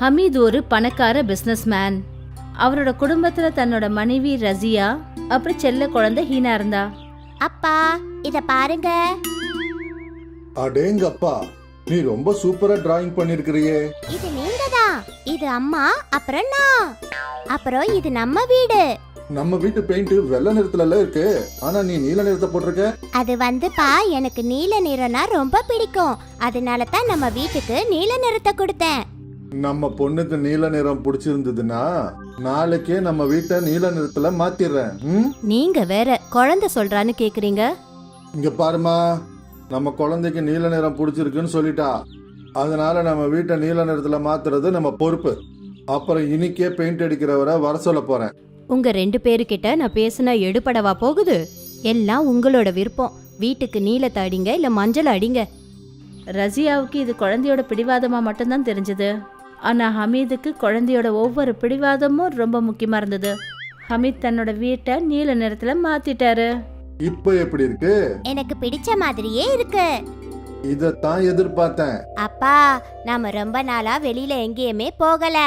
ஹமீத் ஒரு பணக்கார பிசினஸ்மேன். அவரோட குடும்பத்துல தன்னோட மனைவி ரசியா அப்புறம் செல்ல குழந்தை ஹீனா இருந்தா. அப்பா இத பாருங்க. அடேங்கப்பா, நீ ரொம்ப சூப்பரா டிராயிங் பண்ணிருக்கிறியே. இது நீங்க தான். இது அம்மா, அப்புறம் நான், அப்புறம் இது நம்ம வீடு. நம்ம வீட்டு பெயிண்ட் வெள்ளை நிறத்துல இருக்கு, ஆனா நீ நீல நிறத்தை போட்டிருக்க. அது வந்துப்பா, எனக்கு நீல நிறம்னா ரொம்ப பிடிக்கும். அதனால தான் நம்ம வீட்டுக்கு நீல நிறத்தை கொடுத்தேன். நம்ம பொண்ணுக்கு நீல நிறம் பிடிச்சிருந்ததுன்னா நாளைக்கே நம்ம வீட்டை நீல நிறத்துல மாத்திடுறேன். நீங்க வேற குழந்தை சொல்றான்னு கேக்குறீங்க. இங்க பாருமா, நம்ம குழந்தைக்கு நீல நிறம் பிடிச்சிருக்குன்னு சொல்லிட்டா, அதனால நம்ம வீட்டை நீல நிறத்துல மாத்துறது நம்ம பொறுப்பு. அப்புறம் இன்னைக்கே பெயிண்ட் அடிக்கிறவரை வர சொல்ல போறேன். உங்க 2 பேருக்கிட்ட நான் பேசினா எடுபடவா போகுது? எல்லாம் உங்களோட விருப்பம். வீட்டுக்கு நீலத்தை அடிங்க இல்ல மஞ்சள் அடிங்க. ரசியாவுக்கு இது குழந்தையோட பிடிவாதமா மட்டும்தான் தெரிஞ்சது. ஆனா ஹமீதுக்கு குழந்தையோட ஒவ்வொரு பிடிவாதமும் ரொம்ப முக்கியமா இருந்தது. ஹமீத் தன்னோட வீட்டை நீல நிறத்துல மாத்திட்டாரு. இப்ப எப்படி இருக்கு? எனக்கு பிடிச்ச மாதிரியே இருக்கு. இதத்தான் எதிர்பார்த்தேன். அப்பா, நாம ரொம்ப நாளா வெளியில எங்கேயுமே போகல.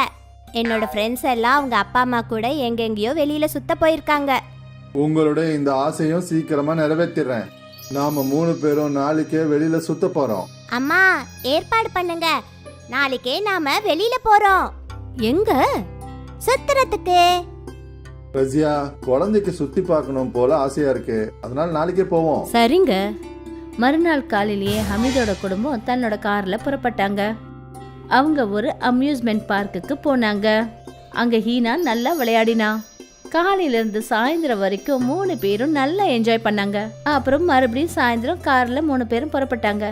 என்னோட ஃப்ரெண்ட்ஸ் எல்லாம் அவங்க அப்பா அம்மா கூட எங்கெங்கயோ வெளியில சுத்த போயிருக்காங்க. உங்களுடைய இந்த ஆசையும் சீக்கிரமா நிறைவேற்றிடுறேன். நாம 3 பேரும் நாளைக்கே வெளியில சுத்த போறோம். அம்மா, ஏற்பாடு பண்ணுங்க. நாளைக்கே நாம வெளியில போறோம். எங்க? சுத்துறதுக்கு. ரசியா, குழந்தைக்கு சுத்தி பார்க்கணும் போல ஆசையா இருக்கு, அதனால நாளைக்கே போவோம். சரிங்க. மறுநாள் காலையிலேயே ஹமீதோட குடும்பம் தன்னோட கார்ல புறப்பட்டாங்க. அவங்க ஒரு அம்யூஸ்மெண்ட் பார்க்குக்கு போனாங்க. அங்க ஹீனா நல்லா விளையாடினா. காலையில இருந்து சாயந்தரம் வரைக்கும் 3 பேரும் நல்லா என்ஜாய் பண்ணாங்க. அப்புறம் மறுபடியும் சாயந்தரம் கார்ல 3 பேரும் புறப்பட்டாங்க.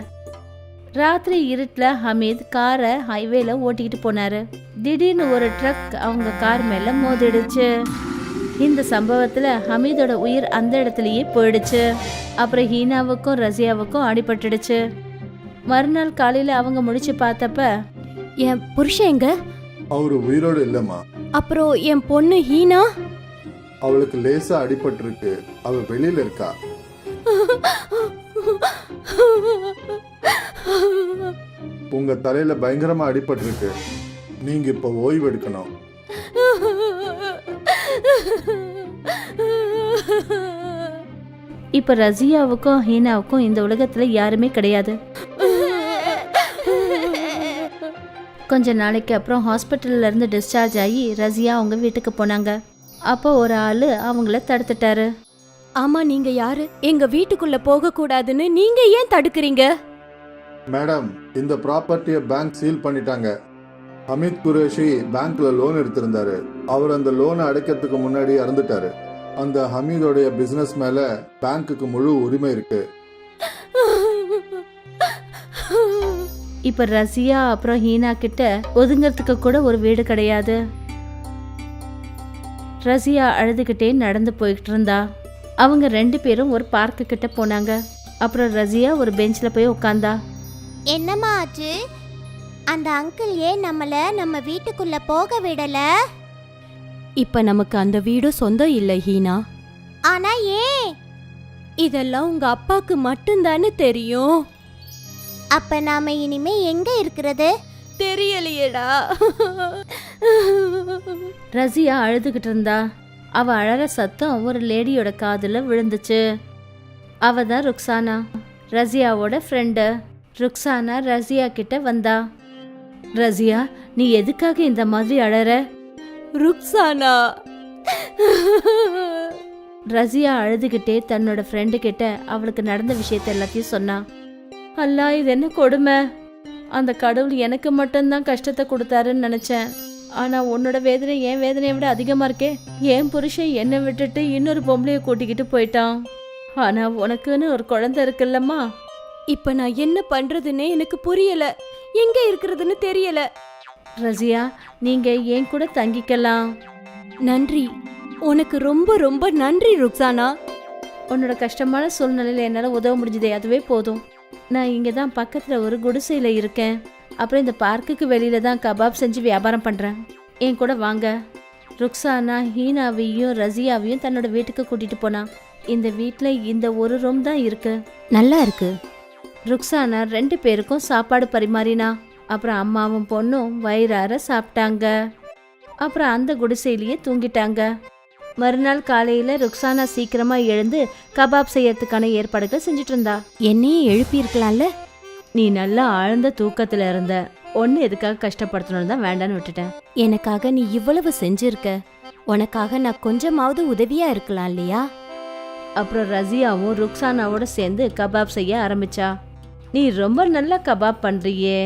ராத்திரி இருட்டுல ஹமீத் காரை ஹைவேல ஓட்டிக்கிட்டு போனாரு. திடீர்னு ஒரு ட்ரக் அவங்க கார் மேல மோதிடுச்சு. இந்த சம்பவத்துல ஹமீதோட உயிர் அந்த இடத்துலயே போயிடுச்சு. அப்புறம் ஹீனாவுக்கும் ரசியாவுக்கும் அடிபட்டுடுச்சு. மறுநாள் காலையில அவங்க முடிச்சு பார்த்தப்ப, என் புருஷன் எங்க? அவரு உயிரோடு இல்லம்மா. அப்புறம் என் பொண்ணு ஹீனா? அவளுக்கு லேசா அடிபட்டு இருக்கு, அவ வெளியில இருக்கா. உங்க தலையில பயங்கரமா அடிபட்டு இருக்கு, நீங்க இப்ப ஓய்வு எடுக்கணும். இப்ப ரசியாவுக்கும் ஹீனாவுக்கும் இந்த உலகத்துல யாருமே கிடையாது. கொஞ்ச நாளைக்கு அப்புறம் ஹாஸ்பிட்டல்ல இருந்து டிஸ்சார்ஜ் ஆகி ரசியா அவங்க வீட்டுக்கு போனாங்க. அப்போ ஒரு ஆளு அவங்கள தடுத்துட்டாரு. ஆமா, நீங்க யாரு? எங்க வீட்டுக்குள்ள போக கூடாதுன்னு நீங்க ஏன் தடுக்கிறீங்க? மேடம், இந்த ப்ராப்பர்ட்டியை பேங்க் சீல் பண்ணிட்டாங்க. ஹமீத் குரேஷி பேங்க்ல லோன் எடுத்திருந்தாரு. அவர் அந்த லோனை அடைக்கிறதுக்கு முன்னாடி இறந்துட்டாரு. அந்த ஹமீதோடைய பிசினஸ் மேல பேங்க்குக்கு முழு உரிமை இருக்கு. இப்ப ரசியா அப்புறம் ஹீனா கிட்ட ஒதுங்கிறதுக்கு கூட ஒரு வீடு கிடையாது. ரசியா அழுதுகிட்டே நடந்து போயிட்டு இருந்தா. அவங்க 2 பேரும் ஒரு பார்க்கு கிட்ட போனாங்க. அப்புறம் ரசியா ஒரு பெஞ்ச்ல போய் உட்கார்ந்தா. என்னம்மா ஆச்சு? அந்த அங்கிள் ஏன் நம்ம வீட்டுக்குள்ள போக விடல? இப்ப நமக்கு அந்த வீடு சொந்தம் இல்ல ஹீனா. ஆனா ஏன்? இதெல்லாம் உங்க அப்பாக்கு மட்டும்தானே தெரியும். அப்ப நாம இனிமே எங்க இருக்கிறது? தெரியலையேடா. ரசியா அழுதுகிட்டு இருந்தா. அவ அழற சத்தம் ஒரு லேடியோட காதுல விழுந்துச்சு. அவ தான் ருக்ஸானா, ரசியாவோட ஃப்ரெண்டு. ருக்ஸானா ரசியா கிட்ட வந்தா. ரசியா, நீ எதுக்காக இந்த மாதிரி அழற? ருக்ஸானா. ரசியா அழுதுகிட்டே தன்னோட ஃப்ரெண்டு கிட்ட அவளுக்கு நடந்த விஷயத்த எல்லாத்தையும் சொன்னா. அல்லா, இது என்ன கொடுமை! அந்த கடவுள் எனக்கு மட்டும்தான் கஷ்டத்தை கொடுத்தாருன்னு நினைச்சேன். ஆனா உன்னோட வேதனை என் வேதனையை விட அதிகமா இருக்கே. என் புருஷன் என்னை விட்டுட்டு இன்னொரு பொம்பளைய கூட்டிக்கிட்டு போயிட்டான். ஆனா உனக்குன்னு ஒரு குழந்தை இருக்குல்லம்மா. இப்ப நான் என்ன பண்றதுன்னே எனக்கு புரியல. எங்க இருக்கிறதுன்னு தெரியல. ரசியா, நீங்க என் கூட தங்கிக்கலாம். நன்றி, உனக்கு ரொம்ப ரொம்ப நன்றி ருக்ஸானா. உன்னோட கஷ்டமான சூழ்நிலையில என்னால உதவ முடிஞ்சதே, அதுவே போதும். நான் இங்க தான் பக்கத்துல ஒரு குடிசையில இருக்கேன். அப்புறம் இந்த பார்க்குக்கு வெளியில தான் கபாப் செஞ்சு வியாபாரம் பண்றேன். என் கூட வாங்க. ருக்ஸானா ஹீனாவையும் ரசியாவையும் தன்னோட வீட்டுக்கு கூட்டிட்டு போனா. இந்த வீட்டுல இந்த ஒரு ரூம் தான் இருக்கு. நல்லா இருக்கு. ருக்ஸானா 2 பேருக்கும் சாப்பாடு பரிமாறினா. அப்புறம் அம்மாவும் பொண்ணும் வயிறார சாப்பிட்டாங்க. அப்புறம் அந்த குடிசையிலேயே தூங்கிட்டாங்க. மறுநாள் காலையில ருக்ஸானா சீக்கிரமா எழுந்து கபாப் செய்யறதுக்கான ஏற்பாடுகள் செஞ்சுட்டு இருந்தா. என்னையும் எழுப்பியிருக்கலாம்ல. நீ நல்லா ஆழ்ந்த தூக்கத்துல இருந்த, ஒன்னு எதுக்காக கஷ்டப்படுத்தணும்னு தான் வேண்டான்னு விட்டுட்டேன். எனக்காக நீ இவ்வளவு செஞ்சிருக்க, உனக்காக நான் கொஞ்சமாவது உதவியா இருக்கலாம் இல்லையா? அப்புறம் ரசியாவும் ருக்ஸானாவோட சேர்ந்து கபாப் செய்ய ஆரம்பிச்சா. நீ ரொம்ப நல்லா கபாப் பண்றியே.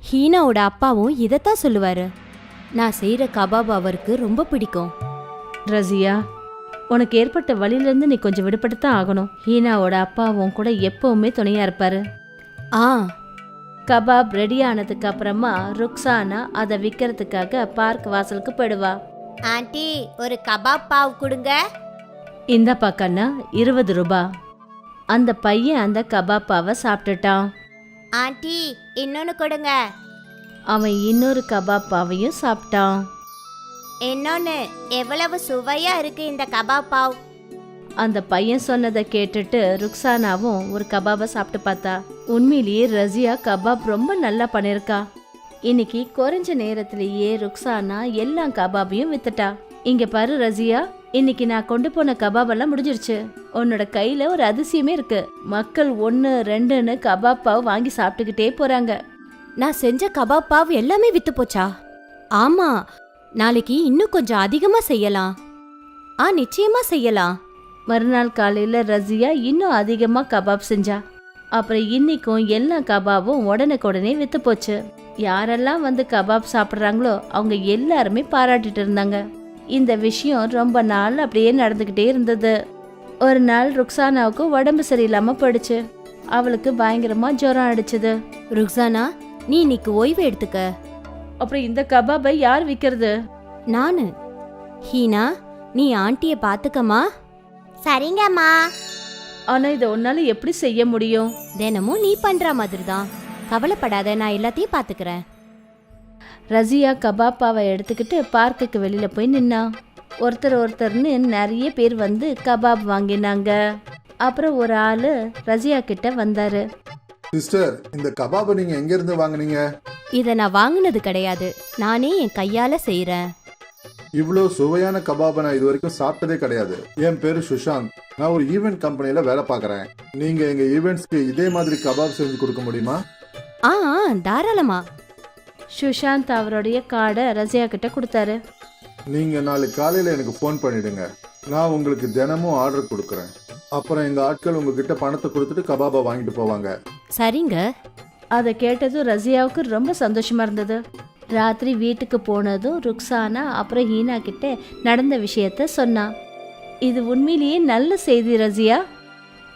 ஹீனாவோட அப்பாவும் இதைத்தான் சொல்லுவாரு. நான் செய்யற கபாப் அவருக்கு ரொம்ப பிடிக்கும். ரசியா, உனக்கு ஏற்பட்ட வழியிலேருந்து நீ கொஞ்சம் விடுபட்டு தான் ஆகணும். ஹீனாவோட அப்பாவும் கூட எப்பவுமே துணையா இருப்பாரு. ஆ, கபாப் ரெடி ஆனதுக்கு அப்புறமா ருக்ஸானா அதை விற்கிறதுக்காக பார்க் வாசலுக்கு போயிடுவா. ஆண்டி ஒரு கபாப் பாவ் கொடுங்க. இந்த பக்கம்னா 20 ரூபாய். அந்த பையன் அந்த கபாப் பாவை சாப்பிட்டுட்டான். ஆண்டி இன்னொன்னு கொடுங்க. அவன் இன்னொரு கபாப் பாவையும் சாப்பிட்டான். இன்னொன்னு. எவ்வளவு சுவையா இருக்கு இந்த கபாப் பாவ். அந்த பையன் சொன்னதை கேட்டுட்டு ருக்ஸானாவும் ஒரு கபாபை சாப்பிட்டு பார்த்தா. உண்மையிலேயே ரசியா கபாப் ரொம்ப நல்லா பண்ணிருக்கா. இன்னைக்கு குறைஞ்ச நேரத்திலேயே ருக்ஸானா எல்லா கபாபையும் வித்துட்டா. இங்க பாரு ரசியா, இன்னைக்கு நான் கொண்டு போன கபாப் எல்லாம் முடிஞ்சிருச்சு. உன்னோட கையில ஒரு அதிசயமே இருக்கு. மக்கள் 1, 2ன்னு கபாப் பாவ் வாங்கி சாப்பிட்டுக்கிட்டே போறாங்க. நான் செஞ்ச கபாப் பாவ் எல்லாமே வித்து போச்சா? ஆமா, நாளைக்கு இன்னும் கொஞ்சம் அதிகமா செய்யலாம். நிச்சயமா செய்யலாம். மறுநாள் காலையில ரசியா இன்னும் அதிகமா கபாப் செஞ்சா. அப்புறம் இன்னைக்கும் எல்லா கபாபும் உடனுக்குடனே வித்து போச்சு. யாரெல்லாம் வந்து கபாப் சாப்பிட்றாங்களோ அவங்க எல்லாருமே பாராட்டிட்டு இருந்தாங்க. இந்த விஷயம் ரொம்ப நாள் அப்படியே நடந்துகிட்டே இருந்தது. ஒரு நாள் ருக்ஸானாவுக்கு உடம்பு சரியில்லாம போயிடுச்சு. அவளுக்கு பயங்கரமா ஜுரம் அடிச்சது. ருக்ஸானா, நீ இன்னைக்கு ஓய்வு எடுத்துக்க. அப்புறம் இந்த கபாபை யார் விற்கிறது? நானு. ஹீனா, நீ ஆண்டிய பாத்துக்கமா. சரிங்கம்மா. ஆனா இதை உன்னால எப்படி செய்ய முடியும்? தினமும் நீ பண்ற மாதிரி தான். கவலைப்படாத, நான் எல்லாத்தையும் பாத்துக்கிறேன். ரசியா கபாப்பாவை எடுத்துக்கிட்டு பார்க்குக்கு வெளியில போய் நின்னா. ஒருத்தர்னு நிறைய பேர் வந்து கபாப் வாங்கினாங்க. அப்புறம் ஒரு ஆளு ரசியா கிட்ட வந்தாரு. சிஸ்டர், இந்த கபாபை நீங்க எங்க இருந்து வாங்குனீங்க? இத நான் வாங்குனது கிடையாது, நானே என் கையால செய்யறேன். இவ்வளோ சுவையான கபாபை நான் இது வரைக்கும் சாப்பிட்டதே கிடையாது. என் பேரு சுஷாந்த். நான் ஒரு ஈவெண்ட் கம்பெனில வேலை பார்க்கறேன். நீங்க எங்க ஈவெண்ட்ஸ்க்கு இதே மாதிரி கபாப் செஞ்சு கொடுக்க முடியுமா? ஆ, தாராளமா. சுஷாந்த் அவருடைய கார்டை ரசியா கிட்ட கொடுத்தாரு. நீங்க நாளைக்கு காலையில எனக்கு ஃபோன் பண்ணிடுங்க. நான் உங்களுக்கு தினமும் ஆர்டர் கொடுக்குறேன். அப்புறம் எங்க ஆட்கள் உங்ககிட்ட பணத்தை கொடுத்துட்டு கபாபை வாங்கிட்டு போவாங்க. சரிங்க. அதை கேட்டதும் ரசியாவுக்கு ரொம்ப சந்தோஷமா இருந்தது. ராத்திரி வீட்டுக்கு போனதும் ருக்ஸானா அப்புறம் ஹீனா கிட்ட நடந்த விஷயத்த சொன்னா. இது உண்மையிலேயே நல்ல செய்தி ரசியா.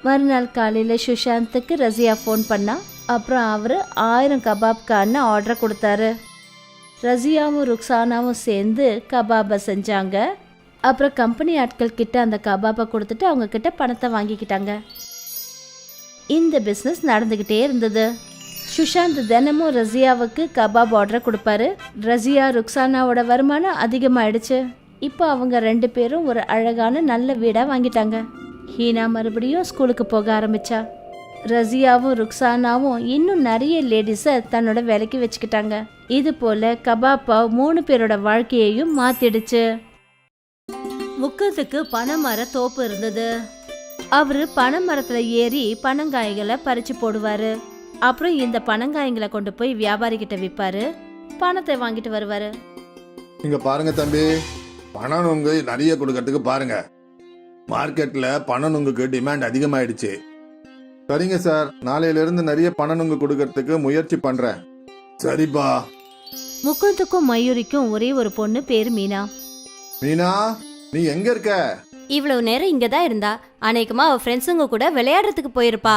மறுநாள் காலையில சுஷாந்துக்கு ரசியா ஃபோன் பண்ணா. அப்புறம் அவரு 1000 கபாப்கான ஆர்டர் கொடுத்தாரு. ரசியாவும் ருக்ஸானாவும் சேர்ந்து கபாபை செஞ்சாங்க. அப்புறம் கம்பெனி ஆட்கள் கிட்ட அந்த கபாபை கொடுத்துட்டு அவங்க கிட்ட பணத்தை வாங்கிக்கிட்டாங்க. இந்த பிஸ்னஸ் நடந்துகிட்டே இருந்தது. சுஷாந்த் தினமும் ரசியாவுக்கு கபாப் ஆர்டர் கொடுப்பாரு. ரசியா ருக்ஸானாவோட வருமானம் அதிகமாயிடுச்சு. இப்போ அவங்க 2 பேரும் ஒரு அழகான நல்ல வீடா வாங்கிட்டாங்க. ஹீனா மறுபடியும் ஸ்கூலுக்கு போக ஆரம்பிச்சா. ரசியாவும் ருக்ஸானாவும் இன்னும் நிறைய லேடிஸை தன்னோட வேலைக்கு வச்சுக்கிட்டாங்க. இது போல கபாப்பா 3 பேரோட வாழ்க்கையையும் மாத்திடுச்சு. முக்கத்துக்கு பனைமர தோப்பு இருந்தது. அவரு பனைமரத்துல ஏறி பனங்காய்களை பறிச்சு போடுவாரு. அப்புறம் இந்த பனங்காய்களை கொண்டு போய் வியாபாரி கிட்ட விற்பாரு. பணத்தை வாங்கிட்டு வருவாரு. இங்க பாருங்க தம்பி, பனநுங்கு நிறைய கொடுக்கறதுக்கு பாருங்க. மார்க்கெட்ல பனநுங்குக்கு டிமாண்ட் அதிகமாயிடுச்சு. சரிங்க சார், நாளையில இருந்து நிறைய பனநுங்கு கொடுக்கறதுக்கு முயற்சி பண்றேன். சரிப்பா. முக்குந்துக்கும் மயூரிக்கும் ஒரே ஒரு பொண்ணு பேரு மீனா. மீனா, நீ எங்க இருக்க? இவ்வளவு நேரம் இங்கதான் இருந்தா. அநேகமா அவ ஃப்ரெண்ட்ஸுங்க கூட விளையாடுறதுக்கு போயிருப்பா.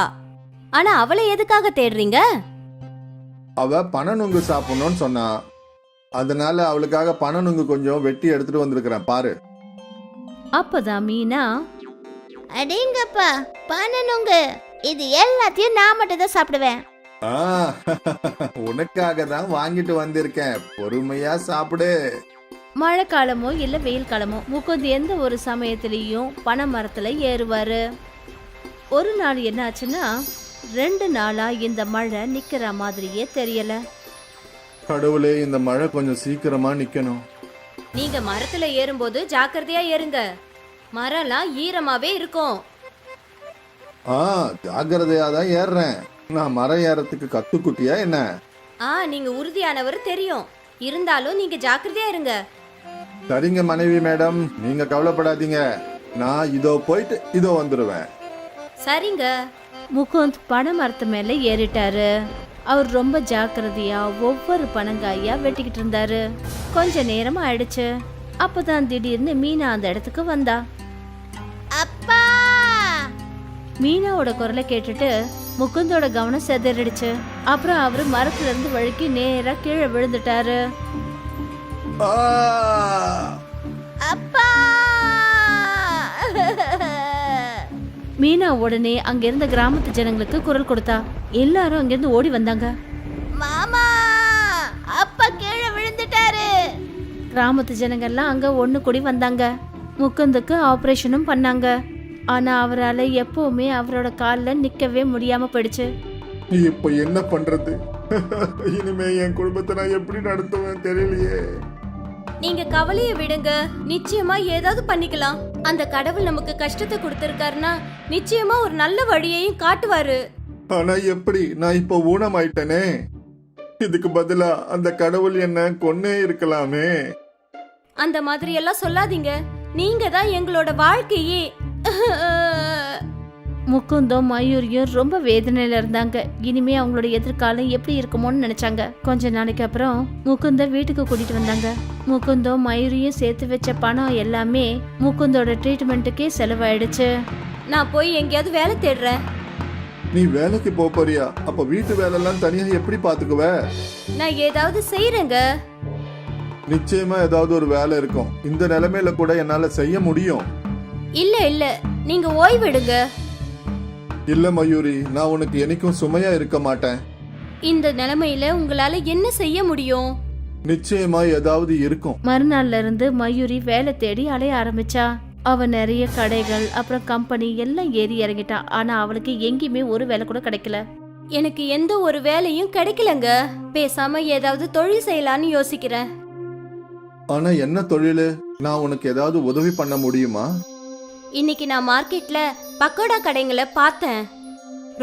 ஆனா அவளை எதுக்காக தேடுறீங்க? அவ பனநுங்கு சாப்பிடணும்னு சொன்னா. அதனால அவளுக்காக பனநுங்கு கொஞ்சம் வெட்டி எடுத்துட்டு வந்திருக்கிறேன் பாரு. அப்பதான் மீனா, அடேங்கப்பா, பனநுங்க, இது எல்லாத்தையும் நான் மட்டும் தான் சாப்பிடுவேன். உனக்காக தான் வாங்கிட்டு வந்திருக்கேன், பொறுமையா சாப்பிடு. மழை காலமோ இல்ல வெயில் காலமோ முக்குந்து எந்த ஒரு சமயத்திலையும் பனை மரத்துல ஏறுவாரு. ஒரு நாள் என்ன ஆச்சுன்னா, 2 நாளா இந்த மழை நிக்கிற மாதிரியே தெரியல. கடவுளே, இந்த மழை கொஞ்சம் சீக்கிரமா நிக்கணும். நீங்க மரத்துல ஏறும்போது ஜாக்கிரதையா ஏறுங்க. மரம்லாம் ஈரமாவே இருக்கும். ஜாக்கிரதையா தான் ஏறுறேன். நான் மரம் ஏறத்துக்கு கத்துக்குட்டியா என்ன? நீங்க உறுதியானவர் தெரியும். இருந்தாலும் நீங்க ஜாக்கிரதையா இருங்க. சரிங்க மனைவி மேடம், நீங்க கவலைப்படாதீங்க. நான் இதோ போயிட்டு இதோ வந்துடுவேன். சரிங்க. முகுந்த் பனை மரத்து மேல ஏறிட்டாரு. அவர் ரொம்ப ஜாக்கிரதையா ஒவ்வொரு பனங்காயா வெட்டிக்கிட்டு இருந்தாரு. கொஞ்ச நேரம் ஆயிடுச்சு. அப்பதான் திடீர்னு மீனா அந்த இடத்துக்கு வந்தா. அப்பா! மீனாவோட குரலை கேட்டுட்டு முகுந்தோட கவனம் சிதறிடுச்சு. அப்புறம் அவரு மரத்துல இருந்து வழுக்கி நேரா கீழே விழுந்துட்டாரு. அப்பா! மீனா உடனே அங்கிருந்த கிராமத்து ஜனங்களுக்கு குரல் கொடுத்தா. எல்லாரும் அங்கிருந்து ஓடி வந்தாங்க. மாமா! அப்பா கீழே விழுந்துட்டாரு. கிராமத்து ஜனங்கள்லாம் அங்க ஒண்ணு கூடி வந்தாங்க. முகுந்துக்கு ஆபரேஷனும் பண்ணாங்க. ஆனா அவரால் எப்பவுமே அவரோட காலில் நிக்கவே முடியாம போயிடுச்சு. இப்ப என்ன பண்றது? இனிமே என் குடும்பத்தை நான் எப்படி நடத்துவேன் தெரியலையே. நீங்க கவலைய விடுங்க. நிச்சயமா ஏதாவது பண்ணிக்கலாம். அந்த கடவுள் நமக்கு கஷ்டத்தை கொடுத்திருக்காருன்னா நிச்சயமா ஒரு நல்ல வழியையும் காட்டுவாரு. ஆனா எப்படி? நான் இப்ப ஊனமாயிட்டனே. இதுக்கு பதிலா அந்த கடவுள் என்ன கொன்னே இருக்கலாமே. அந்த மாதிரி எல்லாம் சொல்லாதீங்க. நீங்க தான் எங்களோட வாழ்க்கையே. முகுந்தும் மயூரியும் ரொம்ப வேதனையில இருந்தாங்க. இனிமே அவங்களோட எதிர்காலம் எப்படி இருக்குமோன்னு நினைச்சாங்க. கொஞ்ச நாளைக்கு அப்புறம் முகுந்த வீட்டுக்கு கூட்டிட்டு வந்தாங்க. முகுந்தும் மயூரியும் சேர்த்து வச்ச பணம் எல்லாமே முகுந்தோட ட்ரீட்மெண்ட்டுக்கே செலவாயிடுச்சு. நான் போய் எங்கேயாவது வேலை தேடுறேன். நீ வேலைக்கு போறியா? அப்ப வீட்டு வேலை எல்லாம் தனியா எப்படி பாத்துக்குவ? நான் ஏதாவது செய்யறேங்க. நிச்சயமா ஏதாவது ஒரு வேலை இருக்கும். இந்த நிலைமையில கூட என்னால செய்ய முடியும். இல்ல நீங்க ஓய்வெடுங்க. இல்ல மயூரி, நான் உனக்கு என்னைக்கும் சுமையா இருக்க மாட்டேன். இந்த நிலைமையில உங்களால என்ன செய்ய முடியும்? நிச்சயமா ஏதாவது இருக்கும். மறுநாள்ல இருந்து மயூரி வேலை தேடி அலைய ஆரம்பிச்சா. அவ நிறைய கடைகள் அப்புறம் கம்பெனி எல்லாம் ஏறி இறங்கிட்டா. ஆனா அவளுக்கு எங்கேயுமே ஒரு வேலை கூட கிடைக்கல. எனக்கு எந்த ஒரு வேலையும் கிடைக்கலங்க. பேசாம ஏதாவது தொழில் செய்யலான்னு யோசிக்கிறேன். ஆனா என்ன தொழிலு? நான் உனக்கு ஏதாவது உதவி பண்ண முடியுமா? இன்னைக்கு நான் மார்க்கெட்ல பக்கோடா கடைங்களை பார்த்தேன்.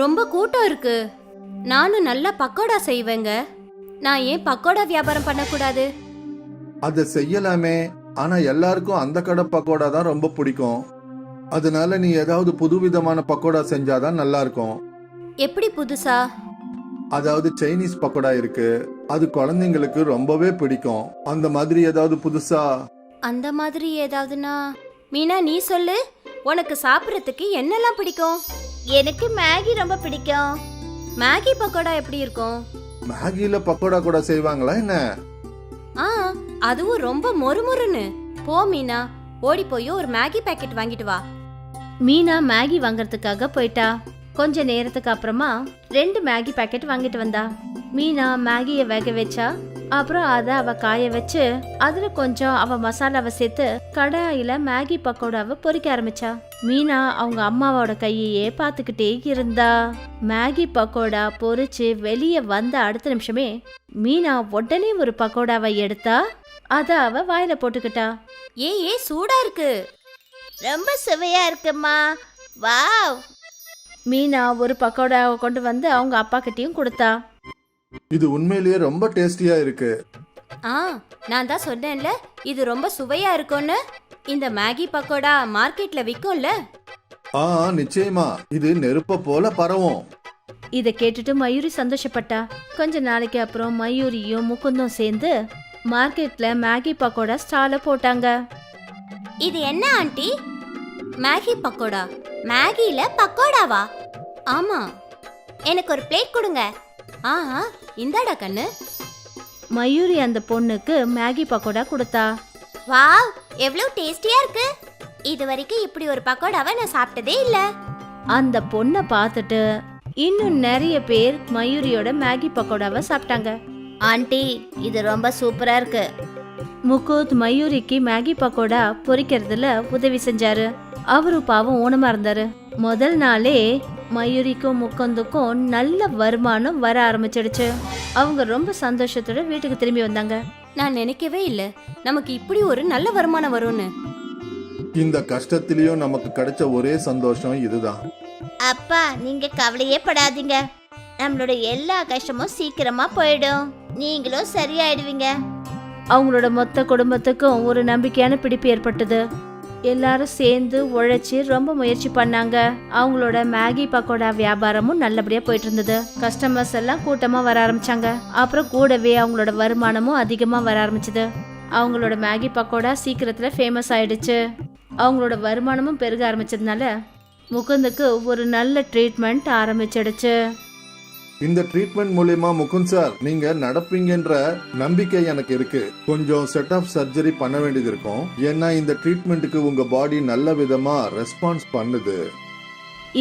ரொம்ப கூட்டம் இருக்கு. நானும் நல்லா பக்கோடா செய்வேங்க. நான் ஏன் பக்கோடா வியாபாரம் பண்ணக்கூடாது? அத செய்யலாமே. ஆனா எல்லாருக்கும் அந்த கடை பக்கோடா தான் ரொம்ப பிடிக்கும். அதனால நீ ஏதாவது புதுவிதமான பக்கோடா செஞ்சாதான் நல்லா இருக்கும். எப்படி புதுசா? அதாவது சைனீஸ் பக்கோடா இருக்கு. அது குழந்தைங்களுக்கு ரொம்பவே பிடிக்கும். அந்த மாதிரி ஏதாவது புதுசா? அந்த மாதிரி ஏதாவதுனா? மீனா நீ சொல்லு. உனக்கு சாப்பிட்றதுக்கு என்னெல்லாம் பிடிக்கும்? எனக்கு மேகி ரொம்ப பிடிக்கும். மேகி பக்கோடா எப்படி இருக்கும்? மேகில பக்கோடா கூட செய்வாங்களா என்ன? அதுவும் ரொம்ப மொறுமொறுன்னு. போ மீனா, ஓடி போய் ஒரு மேகி பாக்கெட் வாங்கிட்டு வா. மீனா மேகி வாங்கறதுக்காக போயிட்டா. கொஞ்ச நேரத்துக்கு அப்புறமா 2 மேகி பாக்கெட் வாங்கிட்டு வந்தா. மீனா மேகியை வேக வச்சா. அப்புறம் அதை அவ காய வச்சு அதுல கொஞ்சம் அவ மசாலாவை சேர்த்து கடாயில மேகி பக்கோடாவை பொரிக்க ஆரம்பிச்சா. மீனா அவங்க அம்மாவோட கையையே பார்த்துக்கிட்டே இருந்தா. மேகி பக்கோடா பொரிச்சு வெளியே வந்த அடுத்த நிமிஷமே மீனா உடனே ஒரு பக்கோடாவை எடுத்தா. அத அவ வாயில போட்டுக்கிட்டா. ஏ சூடா இருக்கு. ரொம்ப சுவையா இருக்குமா. வாவ். மீனா ஒரு பக்கோடாவை கொண்டு வந்து அவங்க அப்பா கிட்டயும் கொடுத்தா. இது உண்மையிலேயே ரொம்ப டேஸ்டியா இருக்கு. நான் தான் சொன்னேன்ல இது ரொம்ப சுவையா இருக்கும்னு. இந்த மேகி பக்கோடா மார்க்கெட்ல விக்கும்ல? நிச்சயமா. இது நெருப்ப போல பரவும். இத கேட்டுட்டு மயூரி சந்தோஷப்பட்டா. கொஞ்ச நாளைக்கு அப்புறம் மயூரியும் முகுந்தும் சேர்ந்து மார்க்கெட்ல மேகி பக்கோடா ஸ்டால போட்டாங்க. இது என்ன ஆண்டி? மேகி பக்கோடா? மேகில பக்கோடாவா? ஆமா. எனக்கு ஒரு பிளேட் கொடுங்க. இந்தாடா கண்ணு. மயூரி அந்த பொண்ணுக்கு மேகி பக்கோடா கொடுத்தா. வாவ், எவ்வளவு டேஸ்டியா இருக்கு. இது வரைக்கும் இப்படி ஒரு பக்கோடாவை நான் சாப்பிட்டதே இல்ல. அந்த பொண்ணை பார்த்துட்டு இன்னும் நிறைய பேர் மயூரியோட மேகி பக்கோடாவை சாப்பிட்டாங்க. ஆண்டி, இது ரொம்ப சூப்பரா இருக்கு. முகுந்த் மயூரிக்கு மேகி பக்கோடா பொரிக்கிறதுல உதவி செஞ்சாரு. அவரு பாவம் ஊனமா இருந்தாரு. முதல் நாளே மயூரிக்கும் முக்கந்துக்கும் நல்ல வருமானம் வர ஆரம்பிச்சிடுச்சு. அவங்க ரொம்ப சந்தோஷத்தோட வீட்டுக்கு திரும்பி வந்தாங்க. நான் நினைக்கவே இல்லை நமக்கு இப்படி ஒரு நல்ல வருமானம் வரும்னு. இந்த கஷ்டத்திலயும் நமக்கு கிடைச்ச ஒரே சந்தோஷம் இதுதான். அப்பா, நீங்க கவலையே படாதீங்க. நம்மளோட எல்லா கஷ்டமும் சீக்கிரமா போயிடும். நீங்களும் சரியாயிடுவீங்க. அவங்களோட மொத்த குடும்பத்துக்கும் ஒரு நம்பிக்கையான பிடிப்பு ஏற்பட்டது. எல்லாரும் சேர்ந்து உழைச்சி ரொம்ப முயற்சி பண்ணாங்க. அவங்களோட மேகி பக்கோடா வியாபாரமும் நல்லபடியா போயிட்டு இருந்தது. கஸ்டமர்ஸ் எல்லாம் கூட்டமா வர ஆரம்பிச்சாங்க. அப்புறம் கூடவே அவங்களோட வருமானமும் அதிகமா வர ஆரம்பிச்சது. அவங்களோட மேகி பக்கோடா சீக்கிரத்துல ஃபேமஸ் ஆயிடுச்சு. அவங்களோட வருமானமும் பெருக ஆரம்பிச்சதுனால முகுந்துக்கு ஒரு நல்ல ட்ரீட்மெண்ட் ஆரம்பிச்சிடுச்சு. இந்த ட்ரீட்மெண்ட் மூலியமா முகுந்த் சார் நீங்க நடப்பீங்கன்ற நம்பிக்கை எனக்கு இருக்கு. கொஞ்சம் செட் ஆஃப் சர்ஜரி பண்ண வேண்டியது இருக்கும். ஏன்னா இந்த ட்ரீட்மெண்ட்டுக்கு உங்க பாடி நல்ல விதமா ரெஸ்பான்ஸ் பண்ணுது.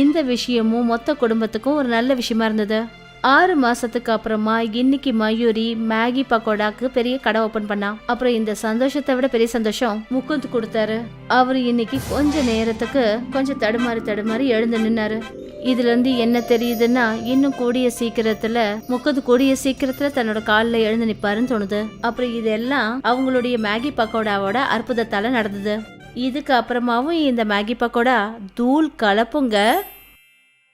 இந்த விஷயமும் மொத்த குடும்பத்துக்கும் ஒரு நல்ல விஷயமா இருந்தது. 6 மாசத்துக்கு அப்புறமா இன்னைக்கு மயூரி மேகி பக்கோடாக்கு பெரிய கடை ஓபன் பண்ணா. அப்புறம் இந்த சந்தோஷத்தை விட பெரிய சந்தோஷம் முகுந்த் கொடுத்தாரு. அவரு இன்னைக்கு கொஞ்ச நேரத்துக்கு கொஞ்சம் தடுமாறி எழுந்து நின்னாரு. இதுல இருந்து என்ன தெரியுதுன்னா, இன்னும் கூடிய சீக்கிரத்துல தன்னோட காலில் எழுந்து நிப்பாருன்னு தோணுது. அப்புறம் இதெல்லாம் அவங்களுடைய மேகி பக்கோடாவோட அற்புதத்தால நடந்தது. இதுக்கு அப்புறமாவும் இந்த மேகி பக்கோடா தூள் கலப்புங்க.